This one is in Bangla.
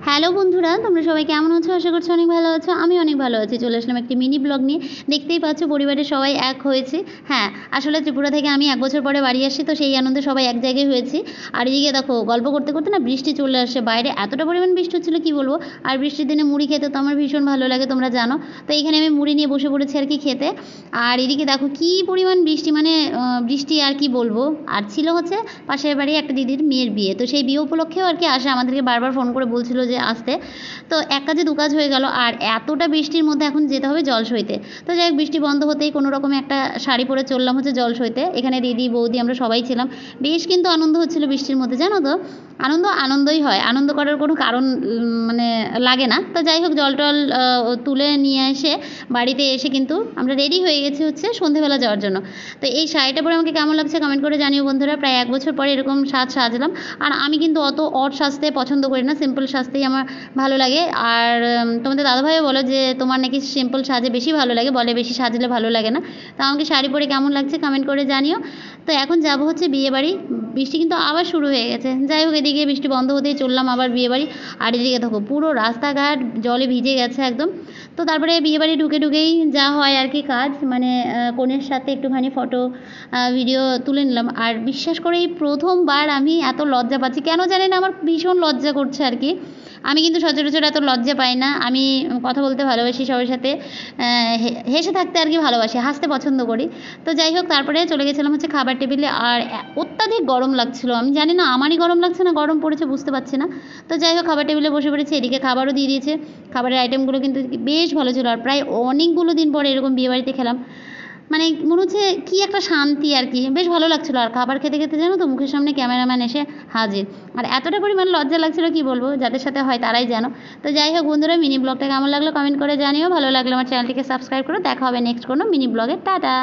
হ্যালো বন্ধুরা, তোমরা সবাই কেমন আছো? আশা করছি অনেক ভালো আছো। আমি অনেক ভালো আছি। চলে আসলাম একটি মিনি ব্লগ নিয়ে। দেখতেই পাচ্ছ পরিবারের সবাই এক হয়েছে। হ্যাঁ, আসলে ত্রিপুরা থেকে আমি 1 বছর পরে বাড়ি আসছি, তো সেই আনন্দে সবাই এক জায়গায় হয়েছি। আর এদিকে দেখো গল্প করতে করতে না বৃষ্টি চলে আসছে। বাইরে এতটা পরিমাণ বৃষ্টি হচ্ছিল কি বলবো। আর বৃষ্টির দিনে মুড়ি খেতে তো আমার ভীষণ ভালো লাগে, তোমরা জানো। তো এইখানে আমি মুড়ি নিয়ে বসে পড়েছি আর কি খেতে। আর এদিকে দেখো কী পরিমাণ বৃষ্টি, মানে বৃষ্টি আর কি বলবো। আর ছিল হচ্ছে পাশের বাড়ি একটা দিদির মেয়ের বিয়ে, তো সেই বিয়ে উপলক্ষেও আর কি আসে, আমাদেরকে বারবার ফোন করে বলছিল যে আসতে। তো এক কাজে দু কাজ হয়ে গেল। আর এতটা বৃষ্টির মধ্যে এখন যেতে হবে জল সইতে। তো যাই হোক, বৃষ্টি বন্ধ হতেই কোনো রকমে একটা শাড়ি পরে চললাম হচ্ছে জল সইতে। এখানে দিদি বৌদি আমরা সবাই ছিলাম। বেশ কিন্তু আনন্দ হচ্ছিল বৃষ্টির মধ্যে, জানো তো। আনন্দই হয়, আনন্দ করার কোনো কারণ মানে লাগে না। তো যাই হোক, জল টল তুলে নিয়ে এসে বাড়িতে এসে কিন্তু আমরা রেডি হয়ে গেছি হচ্ছে সন্ধেবেলা যাওয়ার জন্য। তো এই শাড়িটা পরে আমাকে কেমন লাগছে কমেন্ট করে জানিও বন্ধুরা। প্রায় 1 বছর পরে এরকম সাজলাম। আর আমি কিন্তু অত অড সাজতে পছন্দ করি না, সিম্পল সাজতেই আমার ভালো লাগে। আর তোমাদের দাদাভাইও বলো যে তোমার নাকি সিম্পল সাজে বেশি ভালো লাগে, বলে বেশি সাজলে ভালো লাগে না। তো আমাকে শাড়ি পরে কেমন লাগছে কমেন্ট করে জানিও। তো এখন যাবো হচ্ছে বিয়েবাড়ি। বৃষ্টি কিন্তু আবার শুরু হয়ে গেছে। যাই হোক, এদিকে বৃষ্টি বন্ধ হতেই চললাম আবার বিয়েবাড়ি। আর এদিকে দেখো পুরো রাস্তাঘাট জলে ভিজে গেছে একদম। তো তারপরে বিয়েবাড়ি ঢুকেই যা হয় আর কি কাজ, মানে কনের সাথে একটুখানি ফটো ভিডিও তুলে নিলাম। আর বিশ্বাস করে এই প্রথমবার আমি এত লজ্জা পাচ্ছি, কেন জানি না আমার ভীষণ লজ্জা করছে আর কি। আমি কিন্তু সচরাচর এত লজ্জা পাই না। আমি কথা বলতে ভালোবাসি, সবার সাথে হেসে থাকতে আর কি ভালোবাসি, হাসতে পছন্দ করি। তো যাই হোক, তারপরে চলে গেছিলাম হচ্ছে খাবার টেবিলে। আর অত্যাধিক গরম লাগছিল, আমি জানি না আমারই গরম লাগছে না গরম পড়েছে বুঝতে পারছি না। তো যাই হোক, খাবার টেবিলে বসে পড়েছি। এদিকে খাবারও দিয়ে দিয়েছে। খাবারের আইটেমগুলো কিন্তু বেশ ভালো ছিল। আর প্রায় অনেকগুলো দিন পরে এরকম বিয়েবাড়িতে খেলাম, মানে মনে হচ্ছে কী একটা শান্তি আর কি, বেশ ভালো লাগছিলো। আর খাবার খেতে খেতে জানো তো মুখের সামনে ক্যামেরাম্যান এসে হাজির। আর এতটা পরিমাণ লজ্জা লাগছিলো কি বলবো, যাদের সাথে হয় তারাই জানো। তো যাই হোক বন্ধুরা, মিনি ব্লগটা কেমন লাগলো কমেন্ট করে জানিও। ভালো লাগলে আমার চ্যানেলটিকে সাবস্ক্রাইব করো। দেখা হবে নেক্সট কোনো মিনি ব্লগে। টাটা।